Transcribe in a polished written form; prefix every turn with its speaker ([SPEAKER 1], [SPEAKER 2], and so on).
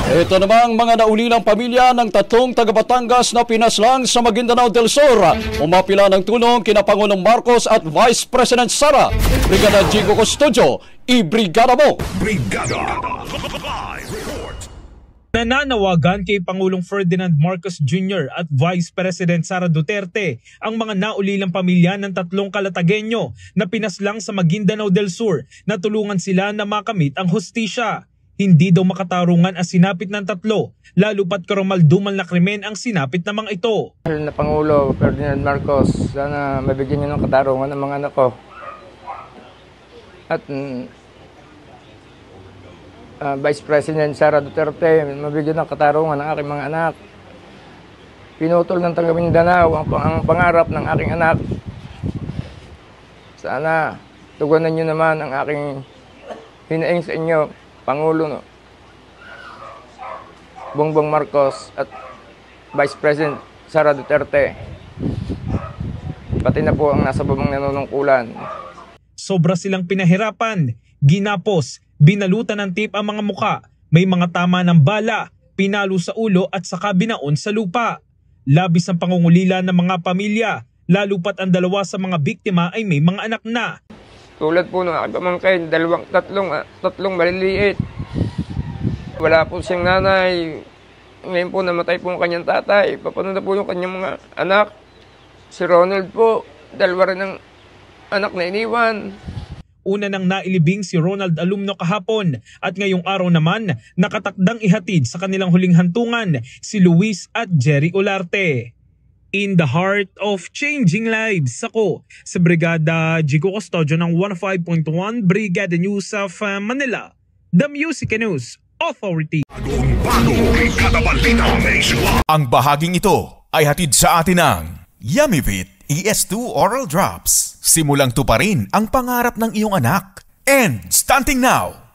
[SPEAKER 1] Ito namang mga naulilang pamilya ng tatlong taga Batangas na pinaslang sa Maguindanao del Sur. Umapila ng tulong kina Pangulong Marcos at Vice President Sara. Brigada Jigo Custodio, i-brigada mo!
[SPEAKER 2] Brigada! Live report!
[SPEAKER 3] Nananawagan kay Pangulong Ferdinand Marcos Jr. at Vice President Sara Duterte ang mga naulilang pamilya ng tatlong Calatagueño na pinaslang sa Maguindanao del Sur na tulungan sila na makamit ang hustisya. Hindi daw makatarungan ang sinapit ng tatlo, lalo pat karumaldumal na krimen ang sinapit ng mga ito.
[SPEAKER 4] Mahal na Pangulo Ferdinand Marcos, sana mabigyan niyo ng katarungan ng mga anak ko. At Vice President Sara Duterte, mabigyan ng katarungan ng aking mga anak. Pinutol ng taga Mindanao ang pangarap ng aking anak. Sana tugunan niyo naman ang aking hinaing sa inyo, Pangulo Bongbong Marcos at Vice President Sara Duterte. Pati na po ang nasa babang nanunungkulan.
[SPEAKER 3] Sobra silang pinahirapan, ginapos, binalutan ng tape ang mga muka, may mga tama ng bala, pinalo sa ulo at saka binaon sa lupa. Labis ang pangungulila ng mga pamilya, lalo pat ang dalawa sa mga biktima ay may mga anak na.
[SPEAKER 4] Tulad po ng aking pamangkin, tatlong maliliit. Wala po siyang nanay. Ngayon po namatay po ang kanyang tatay. Paano na po yung kanyang mga anak? Si Ronald po, dalawa rin ang anak na iniwan.
[SPEAKER 3] Una nang nailibing si Ronald Alumno kahapon at ngayong araw naman nakatakdang ihatid sa kanilang huling hantungan si Luis at Jerry Olarte. In the heart of changing lives, ako sa Brigada Jigo Custodio ng 105.1 Brigada News of Manila, the Music News Authority.
[SPEAKER 2] Ang bahaging ito ay hatid sa atin ng Yummyvit ES2 Oral Drops. Simulang tuparin ang pangarap ng iyong anak. And stunting now!